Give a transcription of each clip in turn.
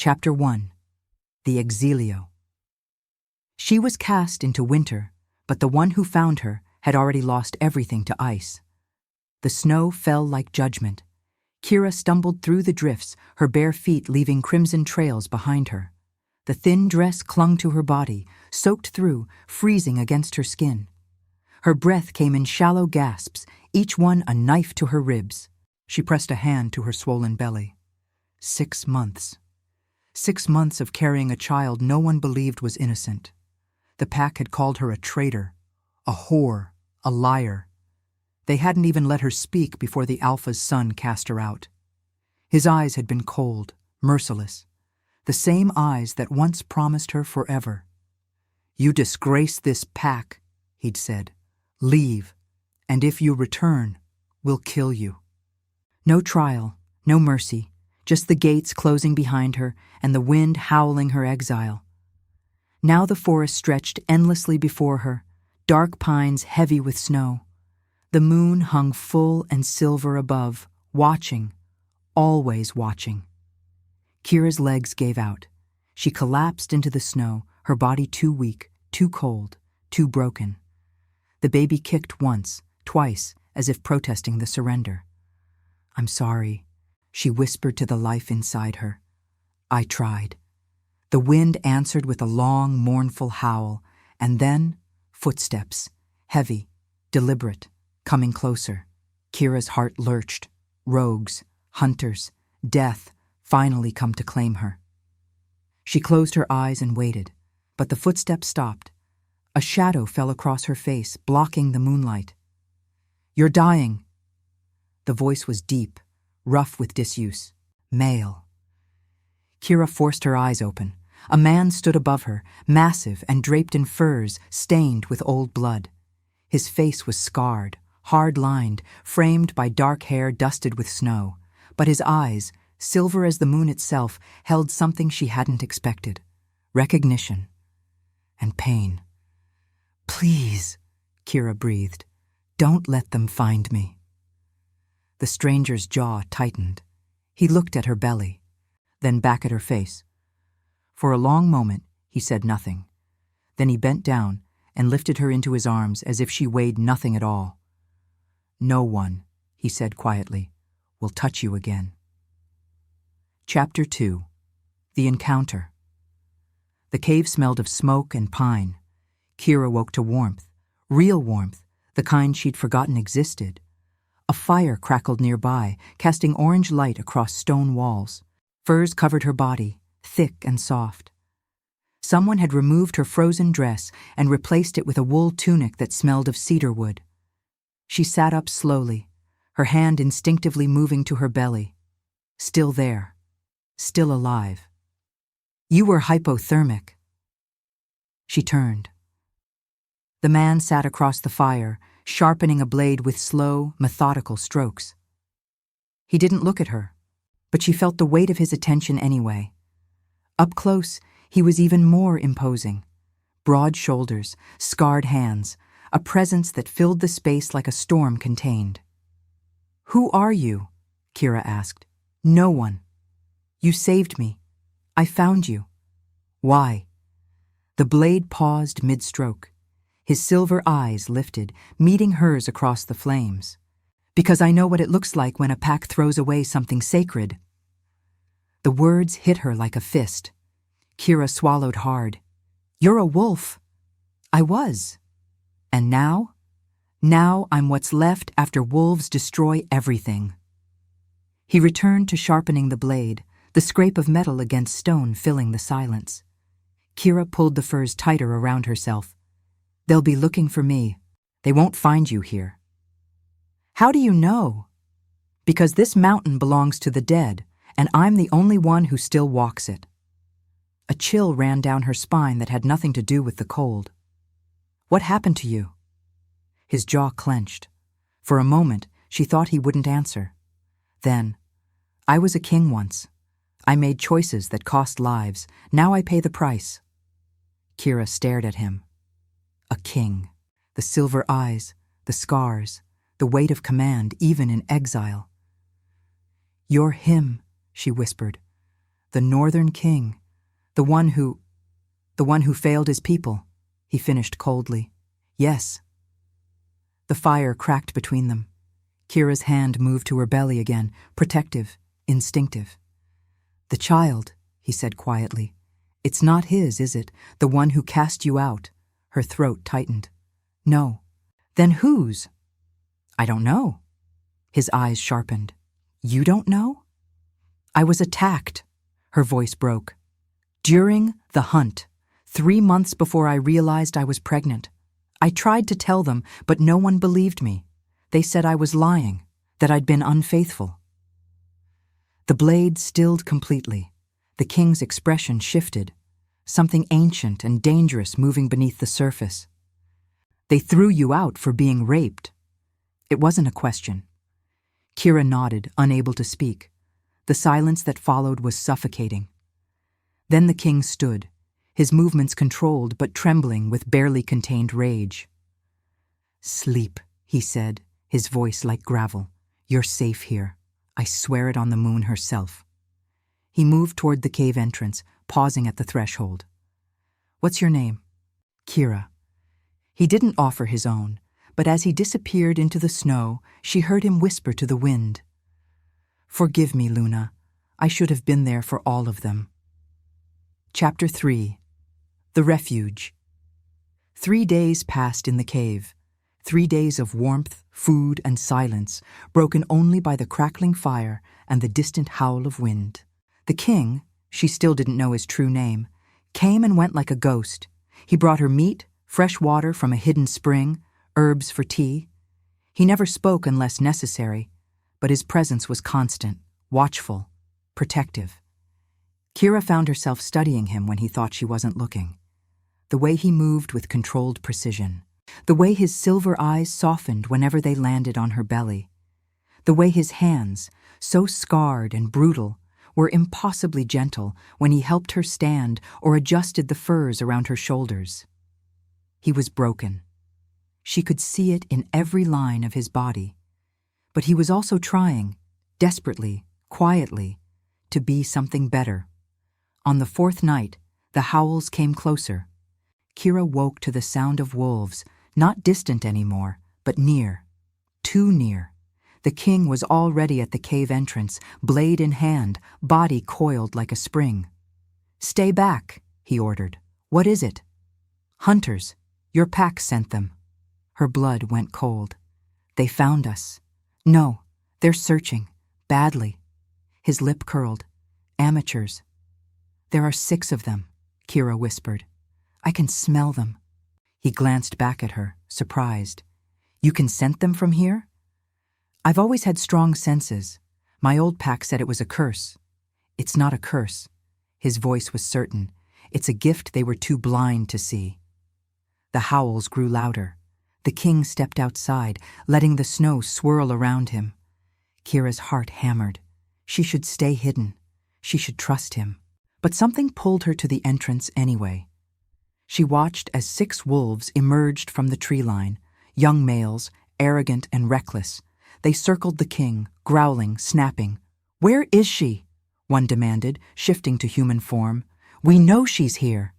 Chapter 1. The Exilio. She was cast into winter, but the one who found her had already lost everything to ice. The snow fell like judgment. Kira stumbled through the drifts, her bare feet leaving crimson trails behind her. The thin dress clung to her body, soaked through, freezing against her skin. Her breath came in shallow gasps, each one a knife to her ribs. She pressed a hand to her swollen belly. 6 months. 6 months of carrying a child no one believed was innocent. The pack had called her a traitor, a whore, a liar. They hadn't even let her speak before the Alpha's son cast her out. His eyes had been cold, merciless, the same eyes that once promised her forever. "You disgrace this pack," he'd said. "Leave, and if you return, we'll kill you." No trial, no mercy, just the gates closing behind her and the wind howling her exile. Now the forest stretched endlessly before her, dark pines heavy with snow. The moon hung full and silver above, watching, always watching. Kira's legs gave out. She collapsed into the snow, her body too weak, too cold, too broken. The baby kicked once, twice, as if protesting the surrender. "I'm sorry," she whispered to the life inside her. "I tried." The wind answered with a long, mournful howl, and then footsteps, heavy, deliberate, coming closer. Kira's heart lurched. Rogues, hunters, death finally come to claim her. She closed her eyes and waited, but the footsteps stopped. A shadow fell across her face, blocking the moonlight. "You're dying." The voice was deep, rough with disuse. Male. Kira forced her eyes open. A man stood above her, massive and draped in furs, stained with old blood. His face was scarred, hard-lined, framed by dark hair dusted with snow, but his eyes, silver as the moon itself, held something she hadn't expected. Recognition. And pain. "Please," Kira breathed, "don't let them find me." The stranger's jaw tightened. He looked at her belly, then back at her face. For a long moment, he said nothing. Then he bent down and lifted her into his arms as if she weighed nothing at all. "No one," he said quietly, "will touch you again." Chapter 2. The Encounter. The cave smelled of smoke and pine. Kira woke to warmth, real warmth, the kind she'd forgotten existed. A fire crackled nearby, casting orange light across stone walls. Furs covered her body, thick and soft. Someone had removed her frozen dress and replaced it with a wool tunic that smelled of cedar wood. She sat up slowly, her hand instinctively moving to her belly. Still there. Still alive. "You were hypothermic." She turned. The man sat across the fire, sharpening a blade with slow, methodical strokes. He didn't look at her, but she felt the weight of his attention anyway. Up close, he was even more imposing. Broad shoulders, scarred hands, a presence that filled the space like a storm contained. "Who are you?" Kira asked. "No one. You saved me. I found you." "Why?" The blade paused mid-stroke. His silver eyes lifted, meeting hers across the flames. "Because I know what it looks like when a pack throws away something sacred." The words hit her like a fist. Kira swallowed hard. "You're a wolf." "I was. And now? Now I'm what's left after wolves destroy everything." He returned to sharpening the blade, the scrape of metal against stone filling the silence. Kira pulled the furs tighter around herself. "They'll be looking for me. They won't find you here." "How do you know?" "Because this mountain belongs to the dead, and I'm the only one who still walks it." A chill ran down her spine that had nothing to do with the cold. "What happened to you?" His jaw clenched. For a moment, she thought he wouldn't answer. Then, "I was a king once. I made choices that cost lives. Now I pay the price." Kira stared at him. A king. The silver eyes, the scars, the weight of command even in exile. "You're him," she whispered. The Northern King. The one who failed his people, he finished coldly. Yes. The fire cracked between them. Kira's hand moved to her belly again, protective, instinctive. The child, he said quietly. It's not his, is it? The one who cast you out. Her throat tightened. No. Then whose? I don't know. His eyes sharpened. You don't know? I was attacked. Her voice broke. During the hunt, 3 months before I realized I was pregnant. I tried to tell them, but no one believed me. They said I was lying, that I'd been unfaithful. The blade stilled completely. The king's expression shifted, something ancient and dangerous moving beneath the surface. They threw you out for being raped. It wasn't a question. Kira nodded, unable to speak. The silence that followed was suffocating. Then the king stood, his movements controlled but trembling with barely contained rage. Sleep, he said, his voice like gravel. You're safe here. I swear it on the moon herself. He moved toward the cave entrance, pausing at the threshold. What's your name? Kira. He didn't offer his own, but as he disappeared into the snow, she heard him whisper to the wind. Forgive me, Luna. I should have been there for all of them. Chapter 3. The Refuge. 3 days passed in the cave. 3 days of warmth, food, and silence, broken only by the crackling fire and the distant howl of wind. The king, she still didn't know his true name, came and went like a ghost. He brought her meat, fresh water from a hidden spring, herbs for tea. He never spoke unless necessary, but his presence was constant, watchful, protective. Kira found herself studying him when he thought she wasn't looking. The way he moved with controlled precision. The way his silver eyes softened whenever they landed on her belly. The way his hands, so scarred and brutal, were impossibly gentle when he helped her stand or adjusted the furs around her shoulders. He was broken. She could see it in every line of his body. But he was also trying, desperately, quietly, to be something better. On the 4th night, the howls came closer. Kira woke to the sound of wolves, not distant anymore, but near. Too near. The king was already at the cave entrance, blade in hand, body coiled like a spring. Stay back, he ordered. What is it? Hunters. Your pack sent them. Her blood went cold. They found us. No, they're searching. Badly. His lip curled. Amateurs. There are 6 of them, Kira whispered. I can smell them. He glanced back at her, surprised. You can scent them from here? I've always had strong senses. My old pack said it was a curse. It's not a curse. His voice was certain. It's a gift they were too blind to see. The howls grew louder. The king stepped outside, letting the snow swirl around him. Kira's heart hammered. She should stay hidden. She should trust him. But something pulled her to the entrance anyway. She watched as 6 wolves emerged from the tree line, young males, arrogant and reckless. They circled the king, growling, snapping. Where is she? One demanded, shifting to human form. We know she's here.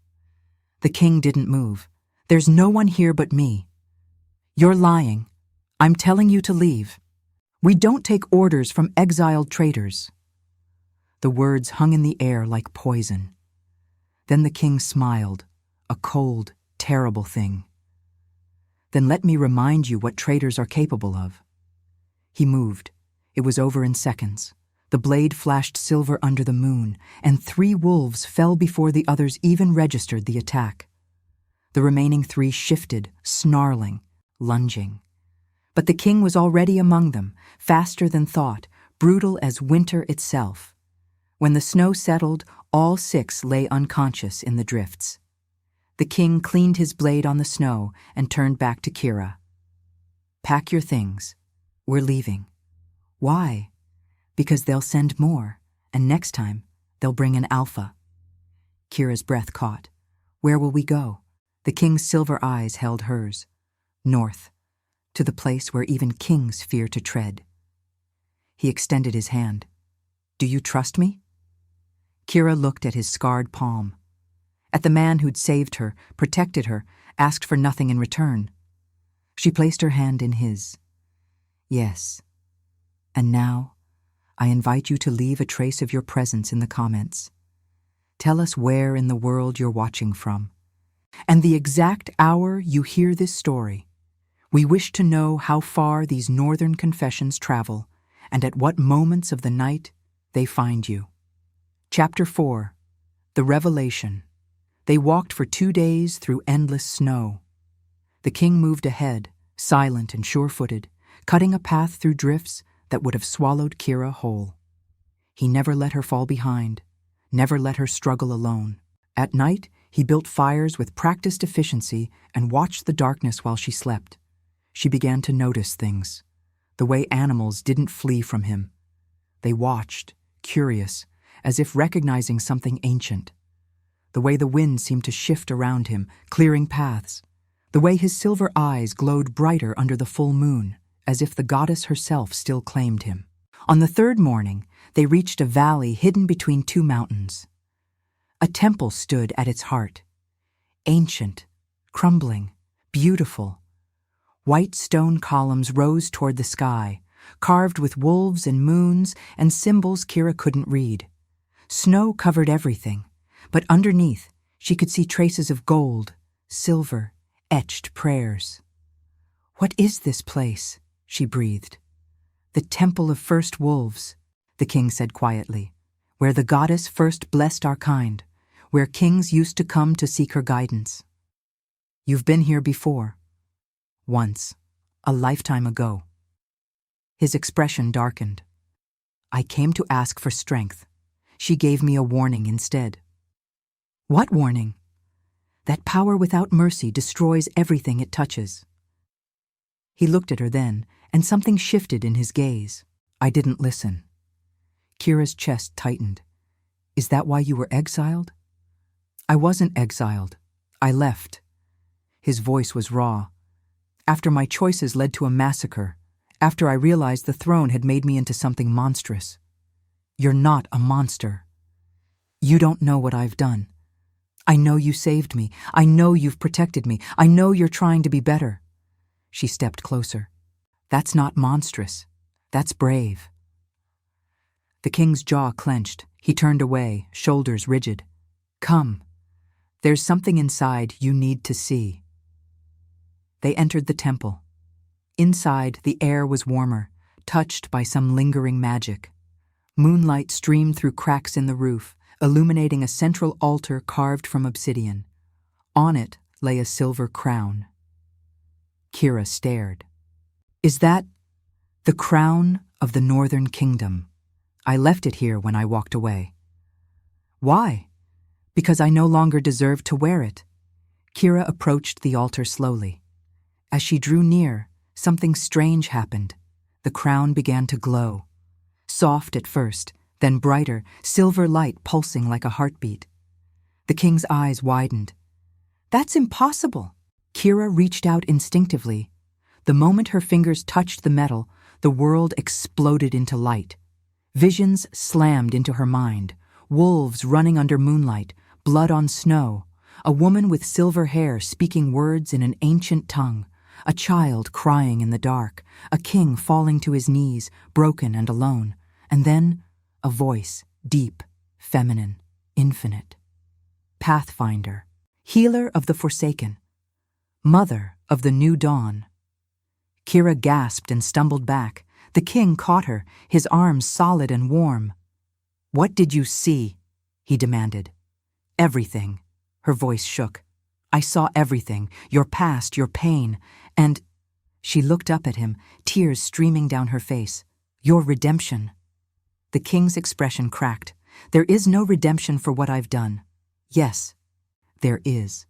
The king didn't move. There's no one here but me. You're lying. I'm telling you to leave. We don't take orders from exiled traitors. The words hung in the air like poison. Then the king smiled, a cold, terrible thing. Then let me remind you what traitors are capable of. He moved. It was over in seconds. The blade flashed silver under the moon, and 3 wolves fell before the others even registered the attack. The remaining 3 shifted, snarling, lunging. But the king was already among them, faster than thought, brutal as winter itself. When the snow settled, all 6 lay unconscious in the drifts. The king cleaned his blade on the snow and turned back to Kira. Pack your things. We're leaving. Why? Because they'll send more, and next time, they'll bring an alpha. Kira's breath caught. Where will we go? The king's silver eyes held hers. North, to the place where even kings fear to tread. He extended his hand. Do you trust me? Kira looked at his scarred palm, at the man who'd saved her, protected her, asked for nothing in return. She placed her hand in his. Yes. And now, I invite you to leave a trace of your presence in the comments. Tell us where in the world you're watching from, and the exact hour you hear this story. We wish to know how far these northern confessions travel, and at what moments of the night they find you. Chapter 4. The Revelation. They walked for 2 days through endless snow. The king moved ahead, silent and sure-footed, cutting a path through drifts that would have swallowed Kira whole. He never let her fall behind, never let her struggle alone. At night, he built fires with practiced efficiency and watched the darkness while she slept. She began to notice things, the way animals didn't flee from him. They watched, curious, as if recognizing something ancient. The way the wind seemed to shift around him, clearing paths. The way his silver eyes glowed brighter under the full moon, as if the goddess herself still claimed him. On the third morning, they reached a valley hidden between 2 mountains. A temple stood at its heart. Ancient, crumbling, beautiful. White stone columns rose toward the sky, carved with wolves and moons and symbols Kira couldn't read. Snow covered everything, but underneath she could see traces of gold, silver, etched prayers. "What is this place?" she breathed. "The Temple of First Wolves," the king said quietly, "where the goddess first blessed our kind, where kings used to come to seek her guidance." "You've been here before." "Once, a lifetime ago." His expression darkened. "I came to ask for strength. She gave me a warning instead." "What warning?" "That power without mercy destroys everything it touches." He looked at her then, and something shifted in his gaze. "I didn't listen." Kira's chest tightened. "Is that why you were exiled?" "I wasn't exiled. I left." His voice was raw. "After my choices led to a massacre, after I realized the throne had made me into something monstrous." "You're not a monster. You don't know what I've done. I know you saved me. I know you've protected me. I know you're trying to be better." She stepped closer. "That's not monstrous. That's brave." The king's jaw clenched. He turned away, shoulders rigid. "Come. There's something inside you need to see." They entered the temple. Inside, the air was warmer, touched by some lingering magic. Moonlight streamed through cracks in the roof, illuminating a central altar carved from obsidian. On it lay a silver crown. Kira stared. "Is that the crown of the Northern Kingdom? I left it here when I walked away." "Why?" "Because I no longer deserved to wear it." Kira approached the altar slowly. As she drew near, something strange happened. The crown began to glow. Soft at first, then brighter, silver light pulsing like a heartbeat. The king's eyes widened. "That's impossible." Kira reached out instinctively. The moment her fingers touched the metal, the world exploded into light. Visions slammed into her mind. Wolves running under moonlight, blood on snow, a woman with silver hair speaking words in an ancient tongue, a child crying in the dark, a king falling to his knees, broken and alone, and then a voice, deep, feminine, infinite. Pathfinder, healer of the forsaken, mother of the new dawn. Kira gasped and stumbled back. The king caught her, his arms solid and warm. "What did you see?" he demanded. "Everything." Her voice shook. "I saw everything, your past, your pain, and—" She looked up at him, tears streaming down her face. "Your redemption." The king's expression cracked. "There is no redemption for what I've done." "Yes, there is."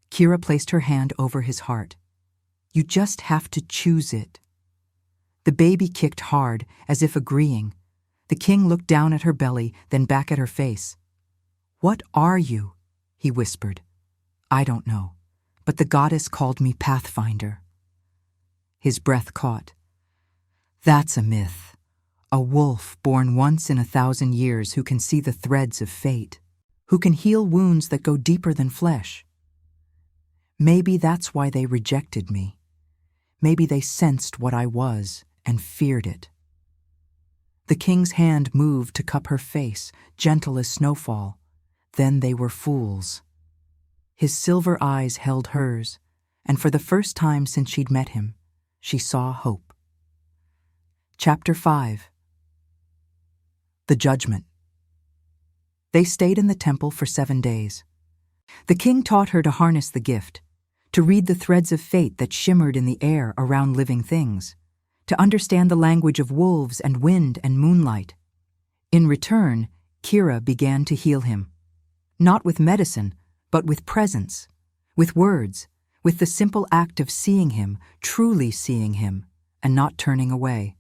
Kira placed her hand over his heart. "You just have to choose it." The baby kicked hard, as if agreeing. The king looked down at her belly, then back at her face. "What are you?" he whispered. "I don't know, but the goddess called me Pathfinder." His breath caught. "That's a myth. A wolf born once in 1,000 years who can see the threads of fate, who can heal wounds that go deeper than flesh. Maybe that's why they rejected me. Maybe they sensed what I was and feared it. The king's hand moved to cup her face, gentle as snowfall. Then they were fools. His silver eyes held hers, and for the first time since she'd met him, she saw hope. Chapter 5. The Judgment. They stayed in the temple for 7 days. The king taught her to harness the gift, to read the threads of fate that shimmered in the air around living things, to understand the language of wolves and wind and moonlight. In return, Kira began to heal him. Not with medicine, but with presence, with words, with the simple act of seeing him, truly seeing him, and not turning away.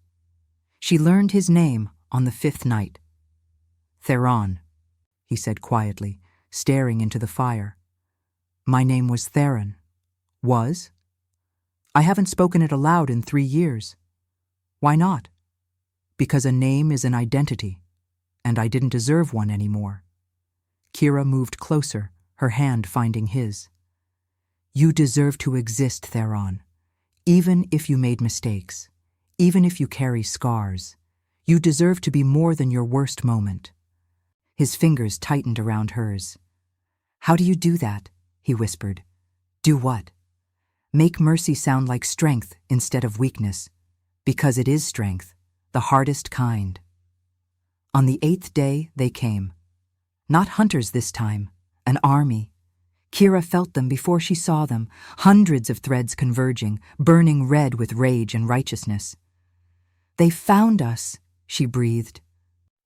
She learned his name on the 5th night. Theron, he said quietly, staring into the fire. My name was Theron. Was? I haven't spoken it aloud in 3 years. Why not? Because a name is an identity, and I didn't deserve one anymore. Kira moved closer, her hand finding his. You deserve to exist, Theron. Even if you made mistakes, even if you carry scars, you deserve to be more than your worst moment. His fingers tightened around hers. How do you do that? He whispered. Do what? Make mercy sound like strength instead of weakness, because it is strength, the hardest kind. On the 8th day they came. Not hunters this time, an army. Kira felt them before she saw them, hundreds of threads converging, burning red with rage and righteousness. They found us, she breathed.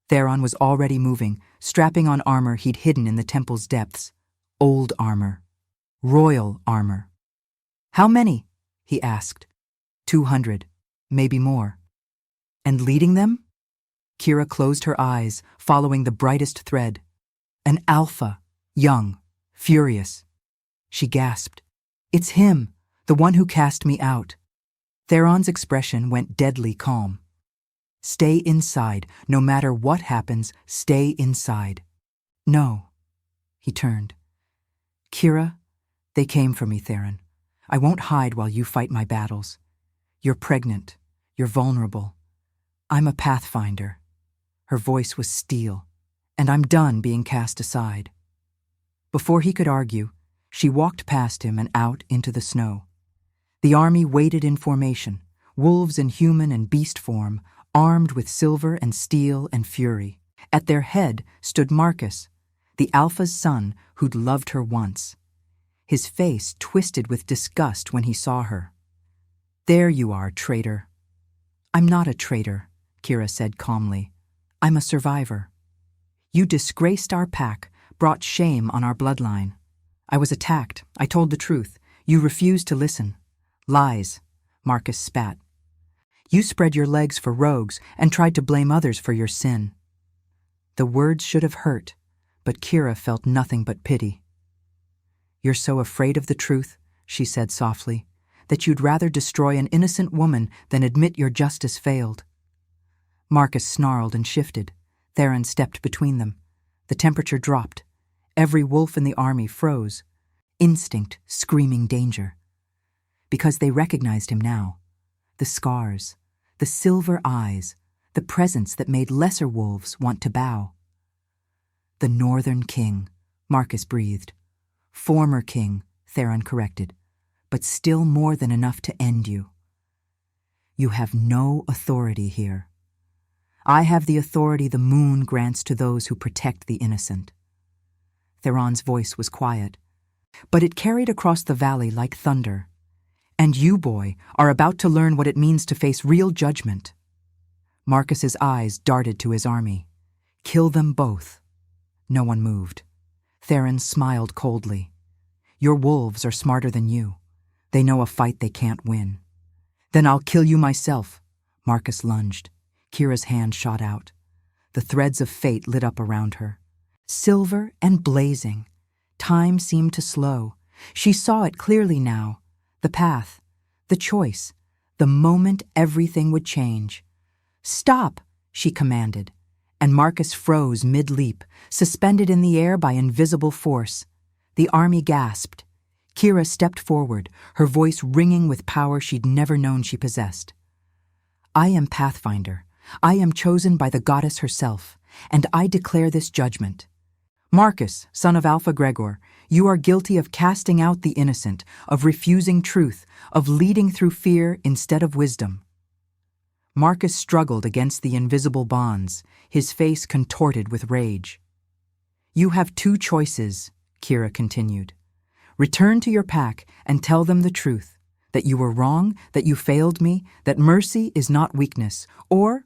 Theron was already moving, strapping on armor he'd hidden in the temple's depths. Old armor. Royal armor. How many? He asked. 200, maybe more. And leading them? Kira closed her eyes, following the brightest thread. An alpha, young, furious. She gasped. It's him, the one who cast me out. Theron's expression went deadly calm. Stay inside. No matter what happens, stay inside. No. He turned. Kira, they came for me, Theron. I won't hide while you fight my battles. You're pregnant. You're vulnerable. I'm a pathfinder. Her voice was steel. And I'm done being cast aside. Before he could argue, she walked past him and out into the snow. The army waited in formation, wolves in human and beast form, armed with silver and steel and fury. At their head stood Marcus, the Alpha's son who'd loved her once. His face twisted with disgust when he saw her. There you are, traitor. I'm not a traitor, Kira said calmly. I'm a survivor. You disgraced our pack, brought shame on our bloodline. I was attacked. I told the truth. You refused to listen. Lies, Marcus spat. You spread your legs for rogues and tried to blame others for your sin. The words should have hurt, but Kira felt nothing but pity. You're so afraid of the truth, she said softly, that you'd rather destroy an innocent woman than admit your justice failed. Marcus snarled and shifted. Theron stepped between them. The temperature dropped. Every wolf in the army froze. Instinct screaming danger. Because they recognized him now. The scars, the silver eyes, the presence that made lesser wolves want to bow. The Northern King, Marcus breathed. Former king, Theron corrected, but still more than enough to end you. You have no authority here. I have the authority the moon grants to those who protect the innocent. Theron's voice was quiet, but it carried across the valley like thunder. And you, boy, are about to learn what it means to face real judgment. Marcus's eyes darted to his army. Kill them both. No one moved. Theron smiled coldly. Your wolves are smarter than you. They know a fight they can't win. Then I'll kill you myself. Marcus lunged. Kira's hand shot out. The threads of fate lit up around her. Silver and blazing. Time seemed to slow. She saw it clearly now. The path, the choice, the moment everything would change. Stop, she commanded, and Marcus froze mid-leap, suspended in the air by invisible force. The army gasped. Kira stepped forward, her voice ringing with power she'd never known she possessed. I am Pathfinder. I am chosen by the goddess herself, and I declare this judgment. Marcus, son of Alpha Gregor, you are guilty of casting out the innocent, of refusing truth, of leading through fear instead of wisdom. Marcus struggled against the invisible bonds, his face contorted with rage. You have two choices, Kira continued. Return to your pack and tell them the truth, that you were wrong, that you failed me, that mercy is not weakness, or,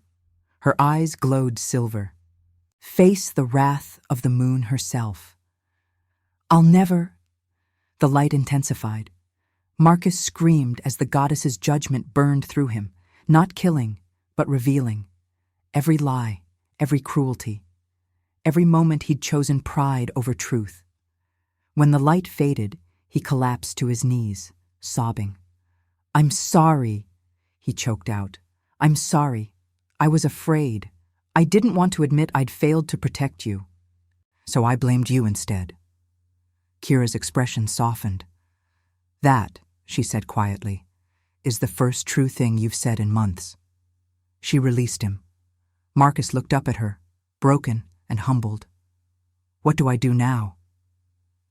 her eyes glowed silver, face the wrath of the moon herself. I'll never. The light intensified. Marcus screamed as the goddess's judgment burned through him, not killing, but revealing. Every lie, every cruelty, every moment he'd chosen pride over truth. When the light faded, he collapsed to his knees, sobbing. I'm sorry, he choked out. I'm sorry. I was afraid. I didn't want to admit I'd failed to protect you. So I blamed you instead. Kira's expression softened. That, she said quietly, is the first true thing you've said in months. She released him. Marcus looked up at her, broken and humbled. What do I do now?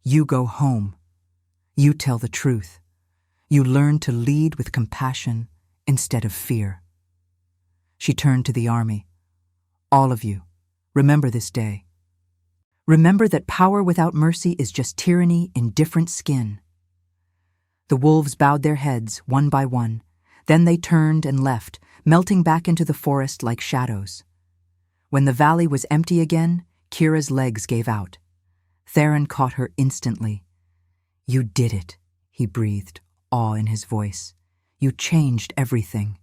You go home. You tell the truth. You learn to lead with compassion instead of fear. She turned to the army. All of you, remember this day. Remember that power without mercy is just tyranny in different skin. The wolves bowed their heads one by one. Then they turned and left, melting back into the forest like shadows. When the valley was empty again, Kira's legs gave out. Theron caught her instantly. You did it, he breathed, awe in his voice. You changed everything.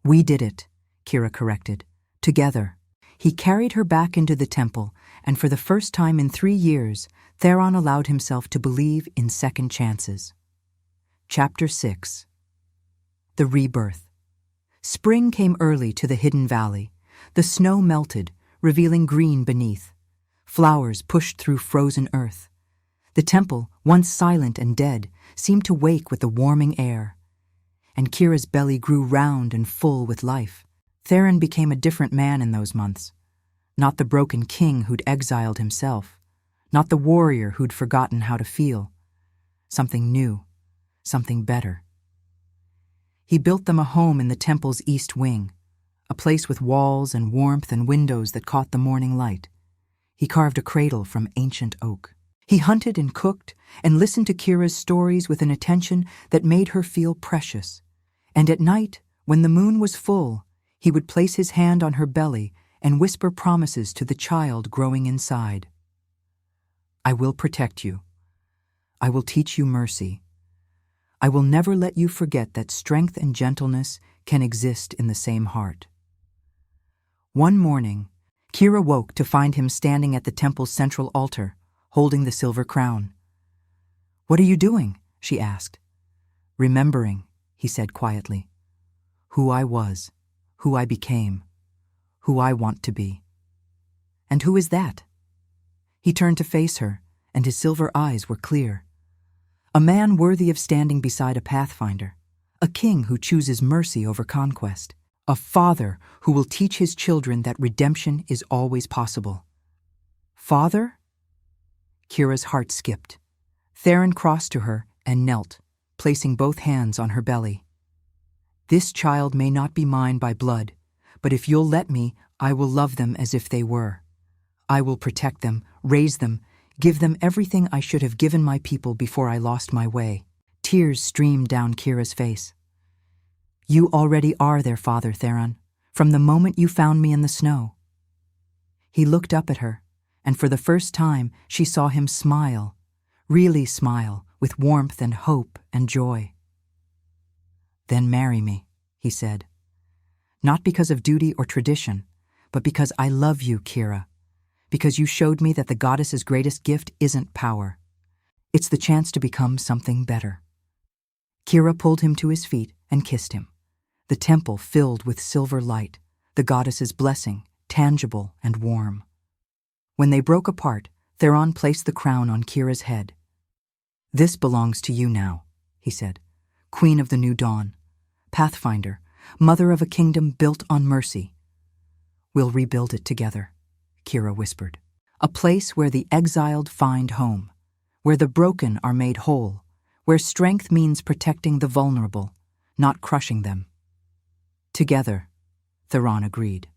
We did it, Kira corrected. Together. He carried her back into the temple, and for the first time in 3 years, Theron allowed himself to believe in second chances. Chapter 6. The Rebirth. Spring came early to the hidden valley. The snow melted, revealing green beneath. Flowers pushed through frozen earth. The temple, once silent and dead, seemed to wake with the warming air. And Kira's belly grew round and full with life. Theron became a different man in those months. Not the broken king who'd exiled himself. Not the warrior who'd forgotten how to feel. Something new. Something better. He built them a home in the temple's east wing, a place with walls and warmth and windows that caught the morning light. He carved a cradle from ancient oak. He hunted and cooked and listened to Kira's stories with an attention that made her feel precious. And at night, when the moon was full, he would place his hand on her belly and whisper promises to the child growing inside. I will protect you. I will teach you mercy. I will never let you forget that strength and gentleness can exist in the same heart. One morning, Kira woke to find him standing at the temple's central altar, holding the silver crown. What are you doing? She asked. Remembering, he said quietly. Who I was, who I became, who I want to be. And who is that? He turned to face her, and his silver eyes were clear. A man worthy of standing beside a pathfinder, a king who chooses mercy over conquest, a father who will teach his children that redemption is always possible. Father? Kira's heart skipped. Theron crossed to her and knelt, placing both hands on her belly. This child may not be mine by blood, but if you'll let me, I will love them as if they were. I will protect them, raise them, give them everything I should have given my people before I lost my way. Tears streamed down Kira's face. You already are their father, Theron, from the moment you found me in the snow. He looked up at her, and for the first time she saw him smile, really smile, with warmth and hope and joy. Then marry me, he said. Not because of duty or tradition, but because I love you, Kira. Because you showed me that the goddess's greatest gift isn't power. It's the chance to become something better. Kira pulled him to his feet and kissed him. The temple filled with silver light. the goddess's blessing, tangible and warm. When they broke apart, Theron placed the crown on Kira's head. "This belongs to you now," he said, "Queen of the New Dawn, Pathfinder, mother of a kingdom built on mercy." "We'll rebuild it together," Kira whispered. "A place where the exiled find home, where the broken are made whole, where strength means protecting the vulnerable, not crushing them." "Together," Theron agreed.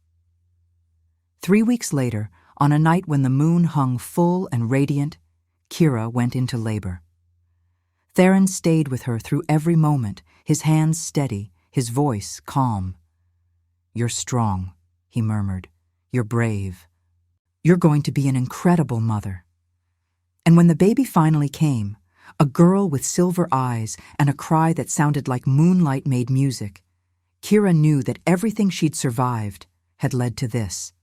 3 weeks later, on a night when the moon hung full and radiant, Kira went into labor. Theron stayed with her through every moment, his hands steady, his voice calm. "You're strong," he murmured. "You're brave. You're going to be an incredible mother." And when the baby finally came, a girl with silver eyes and a cry that sounded like moonlight made music, Kira knew that everything she'd survived had led to this.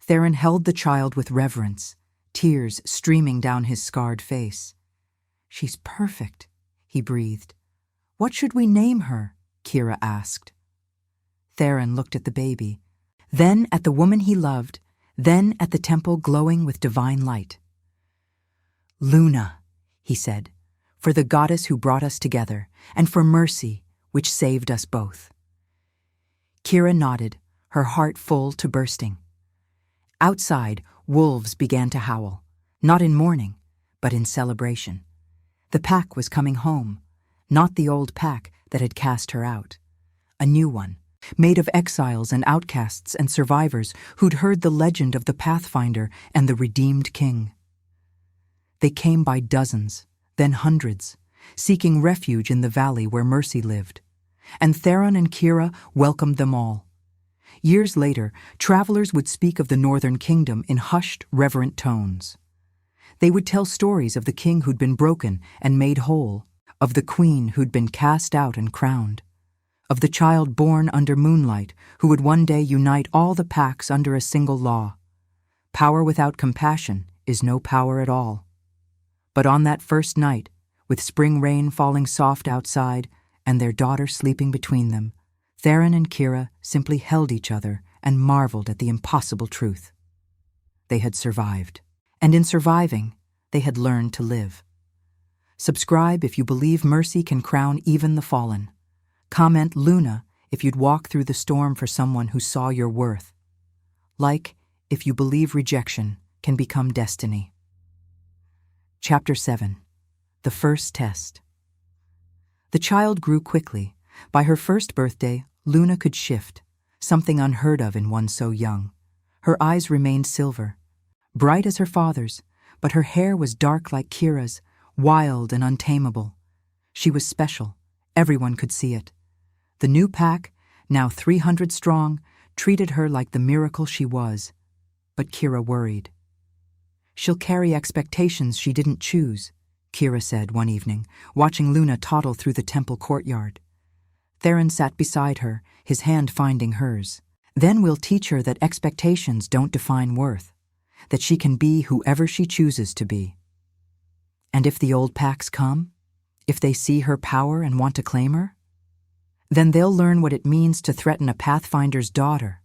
Theron held the child with reverence, tears streaming down his scarred face. "She's perfect," he breathed. "What should we name her?" Kira asked. Theron looked at the baby, then at the woman he loved, then at the temple glowing with divine light. "Luna," he said, "for the goddess who brought us together, and for mercy, which saved us both." Kira nodded, her heart full to bursting. Outside, wolves began to howl, not in mourning, but in celebration. The pack was coming home, not the old pack that had cast her out. A new one, made of exiles and outcasts and survivors who'd heard the legend of the Pathfinder and the redeemed king. They came by dozens, then hundreds, seeking refuge in the valley where Mercy lived, and Theron and Kira welcomed them all. Years later, travelers would speak of the Northern Kingdom in hushed, reverent tones. They would tell stories of the king who'd been broken and made whole, of the queen who'd been cast out and crowned, of the child born under moonlight who would one day unite all the packs under a single law. Power without compassion is no power at all. But on that first night, with spring rain falling soft outside and their daughter sleeping between them, Theron and Kira simply held each other and marveled at the impossible truth. They had survived, and in surviving, they had learned to live. Subscribe if you believe mercy can crown even the fallen. Comment Luna if you'd walk through the storm for someone who saw your worth. Like if you believe rejection can become destiny. Chapter 7. The First Test. The child grew quickly. By her first birthday, Luna could shift, something unheard of in one so young. Her eyes remained silver, bright as her father's, but her hair was dark like Kira's, wild and untamable. She was special. Everyone could see it. The new pack, now 300 strong, treated her like the miracle she was. But Kira worried. "She'll carry expectations she didn't choose," Kira said one evening, watching Luna toddle through the temple courtyard. Theron sat beside her, his hand finding hers. "Then we'll teach her that expectations don't define worth, that she can be whoever she chooses to be. And if the old packs come, if they see her power and want to claim her, then they'll learn what it means to threaten a Pathfinder's daughter."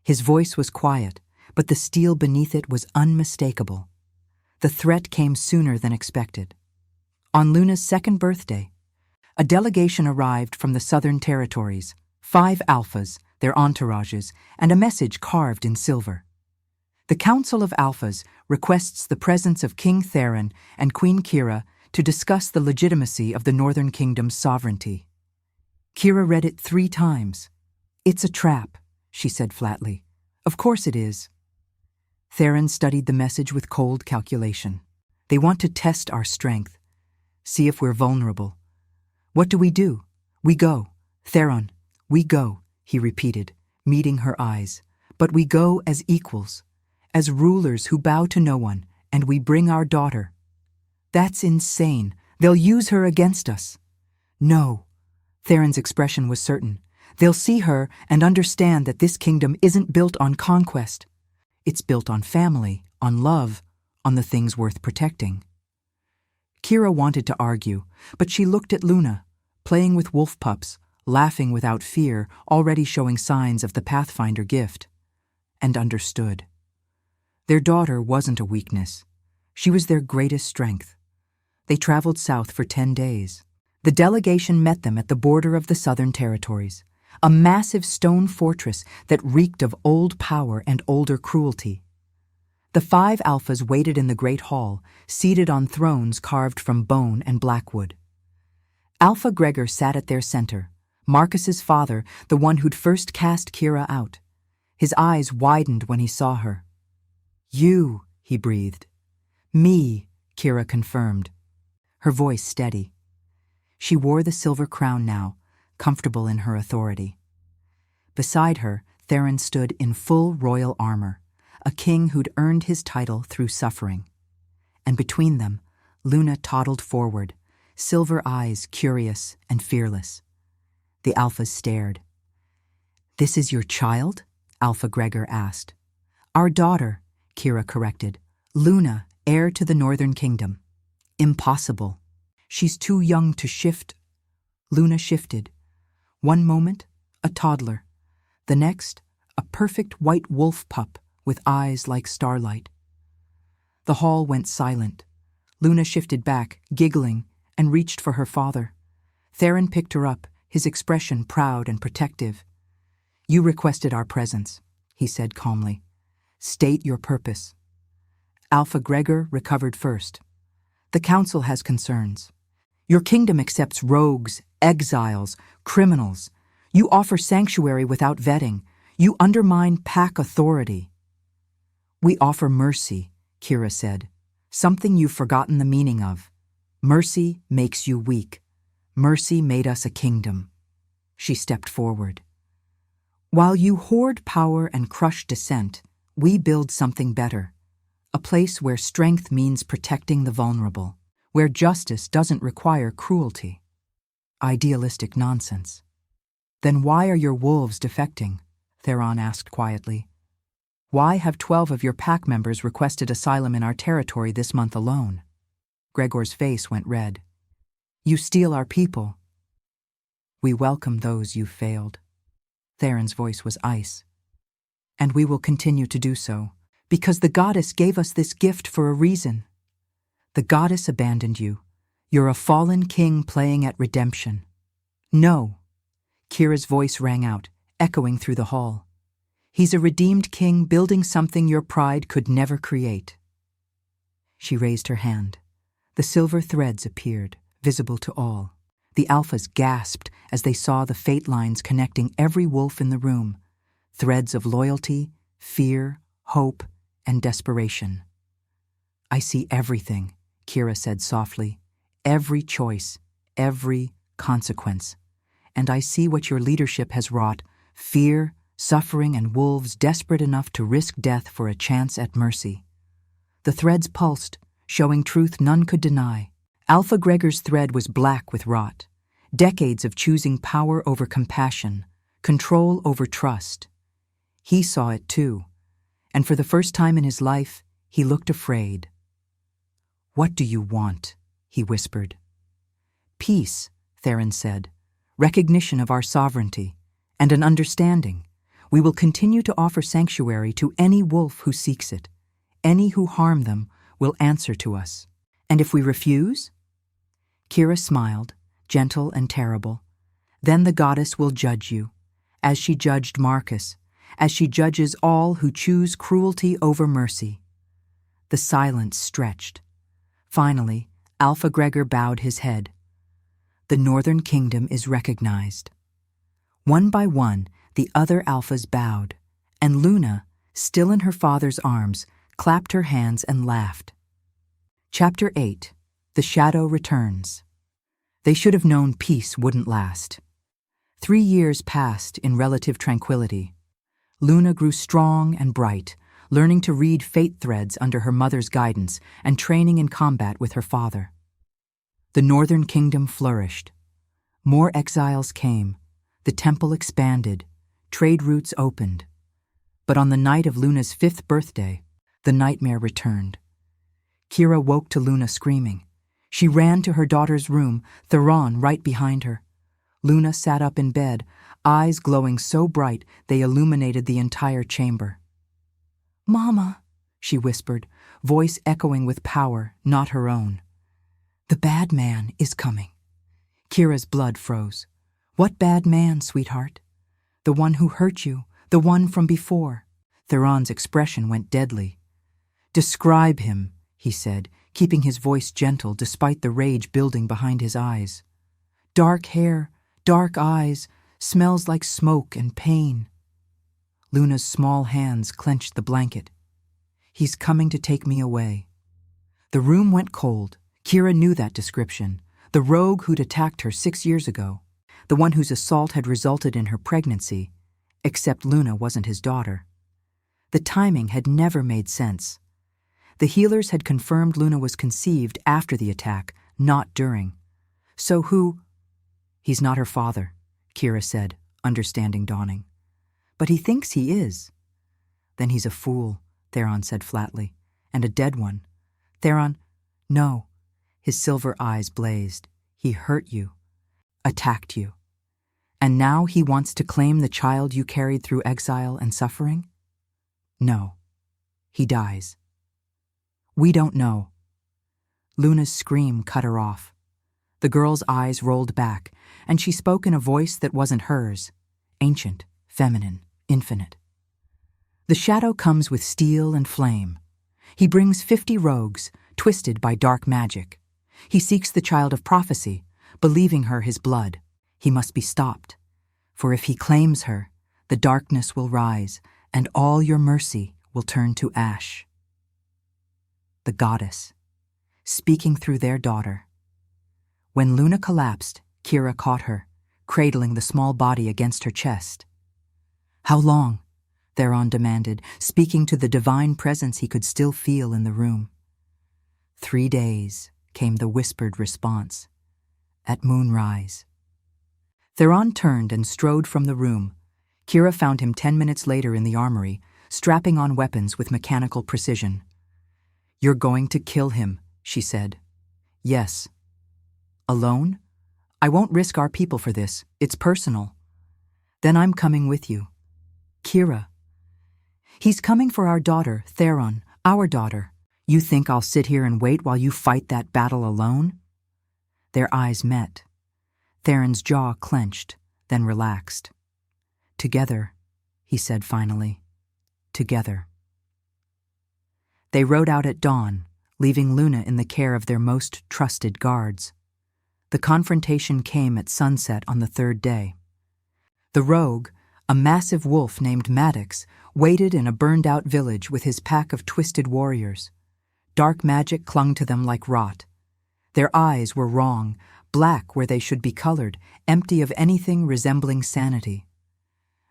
His voice was quiet, but the steel beneath it was unmistakable. The threat came sooner than expected. On Luna's second birthday, a delegation arrived from the Southern Territories, 5 alphas, their entourages, and a message carved in silver. The Council of Alphas requests the presence of King Theron and Queen Kira to discuss the legitimacy of the Northern Kingdom's sovereignty. Kira read it 3 times. "It's a trap," she said flatly. "Of course it is." Theron studied the message with cold calculation. "They want to test our strength, see if we're vulnerable. What do? We go. Theron, we go," he repeated, meeting her eyes. "But we go as equals, as rulers who bow to no one, and we bring our daughter." "That's insane. They'll use her against us." "No." Theron's expression was certain. "They'll see her and understand that this kingdom isn't built on conquest. It's built on family, on love, on the things worth protecting." Kira wanted to argue, but she looked at Luna, playing with wolf pups, laughing without fear, already showing signs of the Pathfinder gift, and understood. Their daughter wasn't a weakness. She was their greatest strength. They traveled south for 10 days. The delegation met them at the border of the Southern Territories, a massive stone fortress that reeked of old power and older cruelty. The 5 alphas waited in the great hall, seated on thrones carved from bone and blackwood. Alpha Gregor sat at their center, Marcus's father, the one who'd first cast Kira out. His eyes widened when he saw her. "You," he breathed. "Me," Kira confirmed, her voice steady. She wore the silver crown now, comfortable in her authority. Beside her, Theron stood in full royal armor, a king who'd earned his title through suffering. And between them, Luna toddled forward, silver eyes curious and fearless. The alphas stared. "This is your child?" Alpha Gregor asked. "Our daughter," Kira corrected. "Luna, heir to the Northern Kingdom." "Impossible. She's too young to shift." Luna shifted. One moment, a toddler. The next, a perfect white wolf pup with eyes like starlight. The hall went silent. Luna shifted back, giggling, and reached for her father. Theron picked her up, his expression proud and protective. "You requested our presence," he said calmly. "State your purpose." Alpha Gregor recovered first. "The council has concerns. Your kingdom accepts rogues, exiles, criminals. You offer sanctuary without vetting. You undermine pack authority." "We offer mercy," Kira said, "something you've forgotten the meaning of. Mercy makes you weak. Mercy made us a kingdom." She stepped forward. "While you hoard power and crush dissent, we build something better. A place where strength means protecting the vulnerable, where justice doesn't require cruelty." Idealistic nonsense. "Then why are your wolves defecting?" Theron asked quietly. "Why have 12 of your pack members requested asylum in our territory this month alone?" Gregor's face went red. "You steal our people." "We welcome those you failed." Theron's voice was ice. "And we will continue to do so, because the goddess gave us this gift for a reason. The goddess abandoned you. You're a fallen king playing at redemption." "No." Kira's voice rang out, echoing through the hall. "He's a redeemed king building something your pride could never create." She raised her hand. The silver threads appeared, visible to all. The alphas gasped as they saw the fate lines connecting every wolf in the room, threads of loyalty, fear, hope, and desperation. "I see everything," Kira said softly. "Every choice, every consequence. And I see what your leadership has wrought, fear, suffering, and wolves desperate enough to risk death for a chance at mercy." The threads pulsed, showing truth none could deny. Alpha Gregor's thread was black with rot, decades of choosing power over compassion, control over trust. He saw it too, and for the first time in his life, he looked afraid. "What do you want?" he whispered. "Peace," Theron said, "recognition of our sovereignty, and an understanding. We will continue to offer sanctuary to any wolf who seeks it. Any who harm them will answer to us. And if we refuse?" Kira smiled, gentle and terrible. "Then the goddess will judge you, as she judged Marcus, as she judges all who choose cruelty over mercy." The silence stretched. Finally, Alpha Gregor bowed his head. "The Northern Kingdom is recognized." One by one, the other alphas bowed, and Luna, still in her father's arms, clapped her hands and laughed. Chapter 8. The Shadow Returns. They should have known peace wouldn't last. 3 years passed in relative tranquility. Luna grew strong and bright, learning to read fate threads under her mother's guidance and training in combat with her father. The Northern Kingdom flourished. More exiles came, the temple expanded, trade routes opened. But on the night of Luna's 5th birthday, the nightmare returned. Kira woke to Luna screaming. She ran to her daughter's room, Theron right behind her. Luna sat up in bed, eyes glowing so bright they illuminated the entire chamber. "Mama," she whispered, voice echoing with power, not her own. "The bad man is coming." Kira's blood froze. "What bad man, sweetheart?" "The one who hurt you, the one from before." Theron's expression went deadly. "Describe him," he said, keeping his voice gentle despite the rage building behind his eyes. "Dark hair, dark eyes, smells like smoke and pain." Luna's small hands clenched the blanket. "He's coming to take me away." The room went cold. Kira knew that description. The rogue who'd attacked her 6 years ago. The one whose assault had resulted in her pregnancy, except Luna wasn't his daughter. The timing had never made sense. The healers had confirmed Luna was conceived after the attack, not during. So who? "He's not her father," Kira said, understanding dawning. "But he thinks he is." "Then he's a fool," Theron said flatly, "and a dead one." "Theron, no." His silver eyes blazed. "He hurt you, attacked you. And now he wants to claim the child you carried through exile and suffering?" "No. He dies." "We don't know." Luna's scream cut her off. The girl's eyes rolled back, and she spoke in a voice that wasn't hers, ancient, feminine, infinite. "The shadow comes with steel and flame. He brings 50 rogues, twisted by dark magic. He seeks the child of prophecy, believing her his blood. He must be stopped. For if he claims her, the darkness will rise, and all your mercy will turn to ash." The goddess, speaking through their daughter. When Luna collapsed, Kira caught her, cradling the small body against her chest. "How long?" Theron demanded, speaking to the divine presence he could still feel in the room. 3 days, came the whispered response. "At moonrise." Theron turned and strode from the room. Kira found him 10 minutes later in the armory, strapping on weapons with mechanical precision. "You're going to kill him," she said. "Yes." "Alone? I won't risk our people for this. It's personal." "Then I'm coming with you." "Kira." "He's coming for our daughter, Theron, our daughter. You think I'll sit here and wait while you fight that battle alone?" Their eyes met. Theron's jaw clenched, then relaxed. "Together," he said finally. "Together." They rode out at dawn, leaving Luna in the care of their most trusted guards. The confrontation came at sunset on the 3rd day. The rogue, a massive wolf named Maddox, waited in a burned-out village with his pack of twisted warriors. Dark magic clung to them like rot. Their eyes were wrong, black where they should be colored, empty of anything resembling sanity.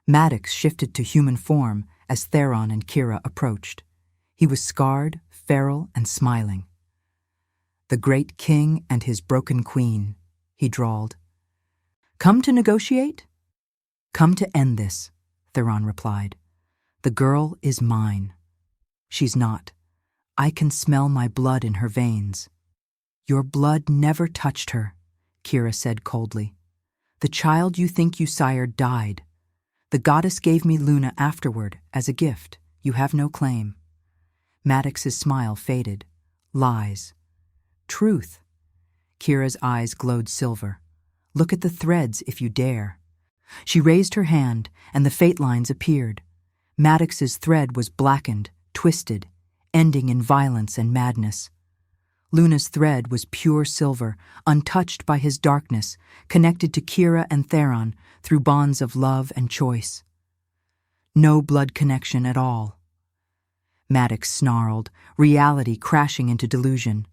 Maddox shifted to human form as Theron and Kira approached. He was scarred, feral, and smiling. "The great king and his broken queen," he drawled. "Come to negotiate?" "Come to end this," Theron replied. "The girl is mine." "She's not. I can smell my blood in her veins." "Your blood never touched her," Kira said coldly. "The child you think you sired died. The goddess gave me Luna afterward as a gift. You have no claim." Maddox's smile faded. "Lies." "Truth." Kira's eyes glowed silver. "Look at the threads if you dare." She raised her hand, and the fate lines appeared. Maddox's thread was blackened, twisted, ending in violence and madness. Luna's thread was pure silver, untouched by his darkness, connected to Kira and Theron through bonds of love and choice. No blood connection at all. Maddox snarled, reality crashing into delusion.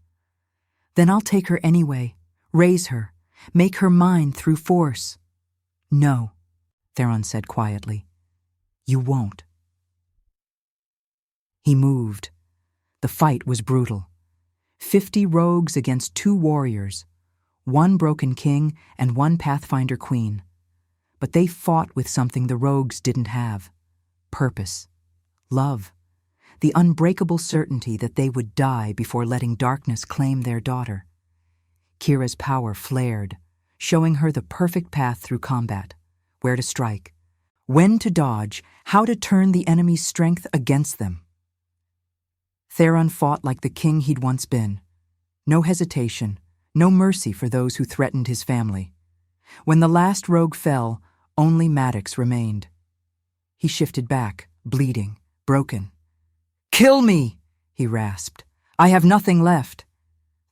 "Then I'll take her anyway, raise her, make her mine through force." "No," Theron said quietly. "You won't." He moved. The fight was brutal. 50 rogues against 2 warriors, 1 broken king and 1 Pathfinder queen. But they fought with something the rogues didn't have: purpose, love, the unbreakable certainty that they would die before letting darkness claim their daughter. Kira's power flared, showing her the perfect path through combat, where to strike, when to dodge, how to turn the enemy's strength against them. Theron fought like the king he'd once been. No hesitation, no mercy for those who threatened his family. When the last rogue fell, only Maddox remained. He shifted back, bleeding, broken. "Kill me!" he rasped. "I have nothing left."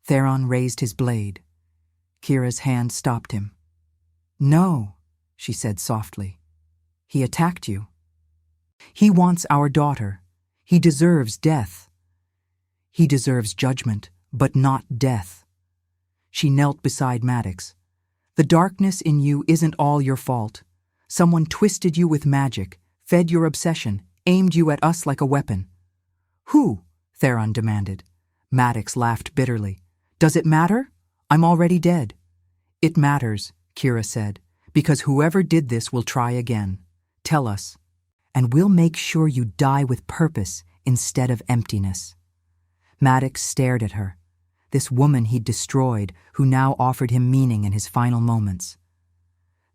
Theron raised his blade. Kira's hand stopped him. "No," she said softly. "He attacked you. He wants our daughter. He deserves death. He deserves judgment, but not death." She knelt beside Maddox. "The darkness in you isn't all your fault. Someone twisted you with magic, fed your obsession, aimed you at us like a weapon." "Who?" Theron demanded. Maddox laughed bitterly. "Does it matter? I'm already dead." "It matters," Kira said, "because whoever did this will try again. Tell us, and we'll make sure you die with purpose instead of emptiness." Maddox stared at her, this woman he'd destroyed who now offered him meaning in his final moments.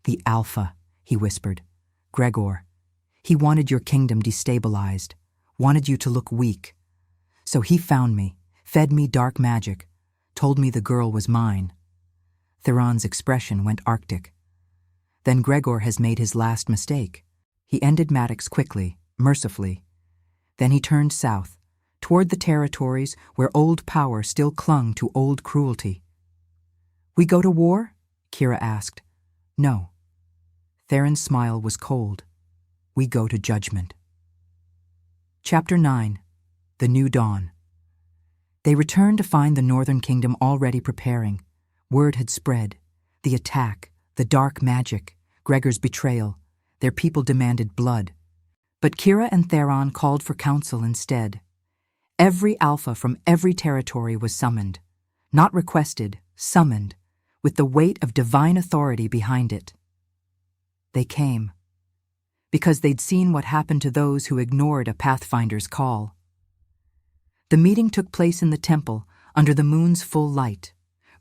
"The Alpha," he whispered. "Gregor. He wanted your kingdom destabilized, wanted you to look weak. So he found me, fed me dark magic, told me the girl was mine." Theron's expression went arctic. "Then Gregor has made his last mistake." He ended Maddox quickly, mercifully. Then he turned south, toward the territories where old power still clung to old cruelty. "We go to war?" Kira asked. "No." Theron's smile was cold. "We go to judgment." Chapter 9. The New Dawn. They returned to find the Northern Kingdom already preparing. Word had spread. The attack, the dark magic, Gregor's betrayal. Their people demanded blood. But Kira and Theron called for counsel instead. Every alpha from every territory was summoned. Not requested, summoned, with the weight of divine authority behind it. They came. Because they'd seen what happened to those who ignored a Pathfinder's call. The meeting took place in the temple, under the moon's full light.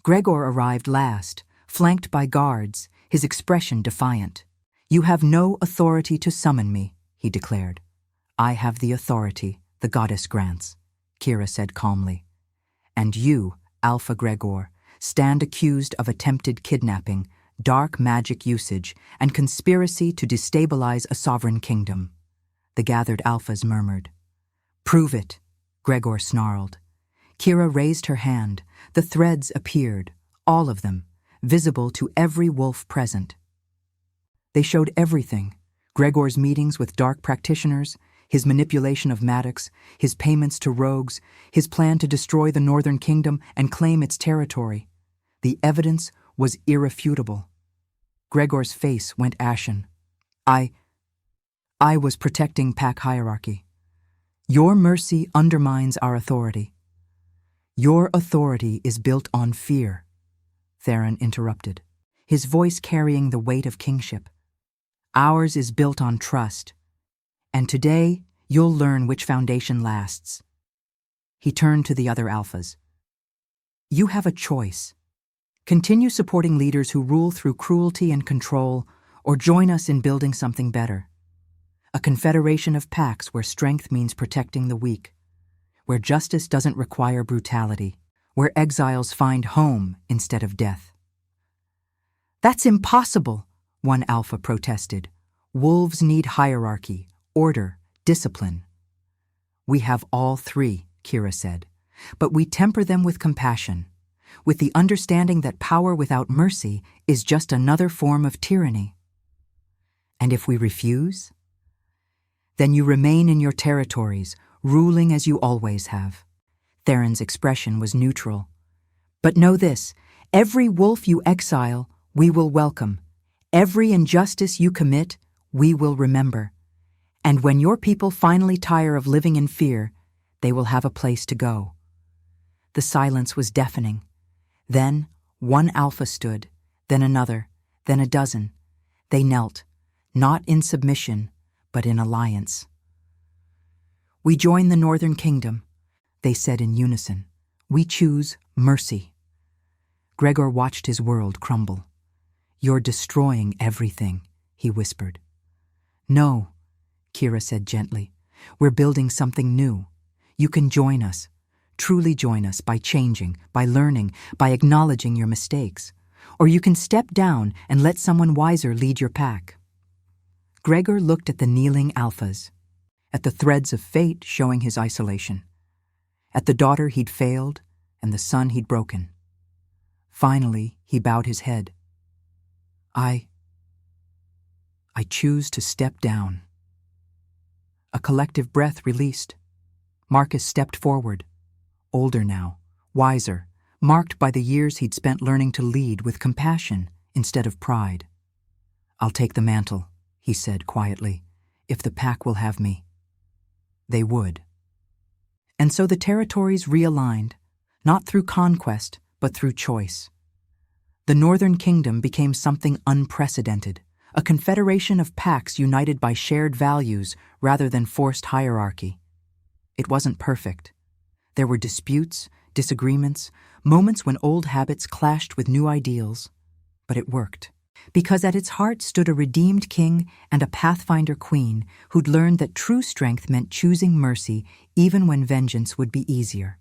Gregor arrived last, flanked by guards, his expression defiant. "You have no authority to summon me," he declared. "I have the authority the goddess grants," Kira said calmly. "And you, Alpha Gregor, stand accused of attempted kidnapping, dark magic usage, and conspiracy to destabilize a sovereign kingdom." The gathered alphas murmured. "Prove it," Gregor snarled. Kira raised her hand. The threads appeared, all of them, visible to every wolf present. They showed everything: Gregor's meetings with dark practitioners, his manipulation of Maddox, his payments to rogues, his plan to destroy the Northern Kingdom and claim its territory. The evidence was irrefutable. Gregor's face went ashen. I was protecting pack hierarchy. Your mercy undermines our authority." "Your authority is built on fear," Theron interrupted, his voice carrying the weight of kingship. "Ours is built on trust. And today, you'll learn which foundation lasts." He turned to the other alphas. "You have a choice. Continue supporting leaders who rule through cruelty and control, or join us in building something better. A confederation of packs where strength means protecting the weak, where justice doesn't require brutality, where exiles find home instead of death." "That's impossible," one alpha protested. "Wolves need hierarchy, order, discipline." "We have all three," Kira said, "but we temper them with compassion, with the understanding that power without mercy is just another form of tyranny." "And if we refuse?" "Then you remain in your territories, ruling as you always have." Theron's expression was neutral. "But know this, every wolf you exile, we will welcome. Every injustice you commit, we will remember. And when your people finally tire of living in fear, they will have a place to go." The silence was deafening. Then one alpha stood, then another, then a dozen. They knelt, not in submission, but in alliance. "We join the Northern Kingdom," they said in unison. "We choose mercy." Gregor watched his world crumble. "You're destroying everything," he whispered. "No," Kira said gently. "We're building something new. You can join us, truly join us by changing, by learning, by acknowledging your mistakes. Or you can step down and let someone wiser lead your pack." Gregor looked at the kneeling alphas, at the threads of fate showing his isolation, at the daughter he'd failed and the son he'd broken. Finally, he bowed his head. I choose to step down." A collective breath released. Marcus stepped forward, older now, wiser, marked by the years he'd spent learning to lead with compassion instead of pride. "I'll take the mantle," he said quietly, "if the pack will have me." They would. And so the territories realigned, not through conquest, but through choice. The Northern Kingdom became something unprecedented, a confederation of packs united by shared values rather than forced hierarchy. It wasn't perfect. There were disputes, disagreements, moments when old habits clashed with new ideals, but it worked. Because at its heart stood a redeemed king and a pathfinder queen who'd learned that true strength meant choosing mercy even when vengeance would be easier.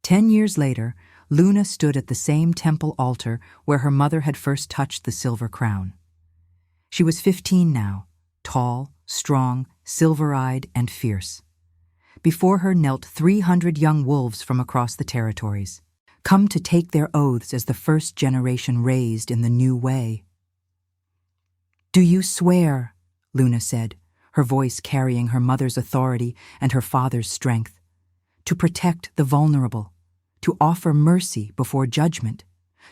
10 years later, Luna stood at the same temple altar where her mother had first touched the silver crown. She was 15 now, tall, strong, silver-eyed, and fierce. Before her knelt 300 young wolves from across the territories, come to take their oaths as the first generation raised in the new way. "Do you swear," Luna said, her voice carrying her mother's authority and her father's strength, "to protect the vulnerable, to offer mercy before judgment,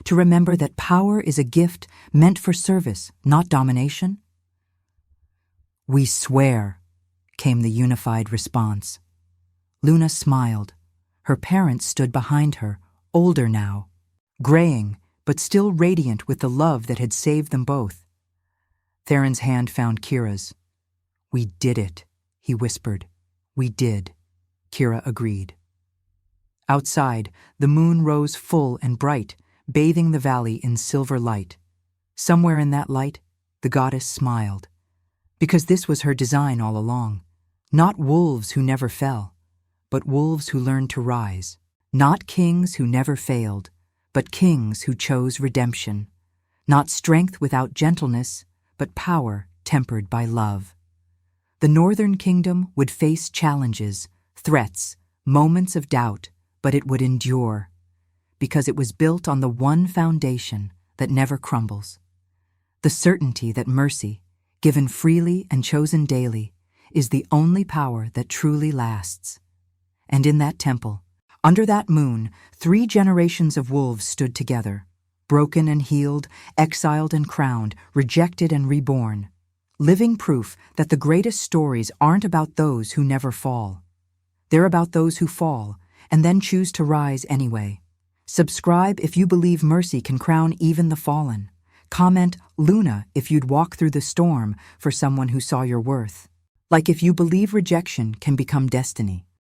to remember that power is a gift meant for service, not domination?" "We swear," came the unified response. Luna smiled. Her parents stood behind her, older now, graying, but still radiant with the love that had saved them both. Theron's hand found Kira's. "We did it," he whispered. "We did," Kira agreed. Outside, the moon rose full and bright, bathing the valley in silver light. Somewhere in that light, the goddess smiled. Because this was her design all along. Not wolves who never fell, but wolves who learned to rise. Not kings who never failed, but kings who chose redemption. Not strength without gentleness, but power tempered by love. The Northern Kingdom would face challenges, threats, moments of doubt, but it would endure, because it was built on the one foundation that never crumbles. The certainty that mercy, given freely and chosen daily, is the only power that truly lasts. And in that temple, under that moon, 3 generations of wolves stood together, broken and healed, exiled and crowned, rejected and reborn, living proof that the greatest stories aren't about those who never fall. They're about those who fall, and then choose to rise anyway. Subscribe if you believe mercy can crown even the fallen. Comment Luna if you'd walk through the storm for someone who saw your worth. Like if you believe rejection can become destiny.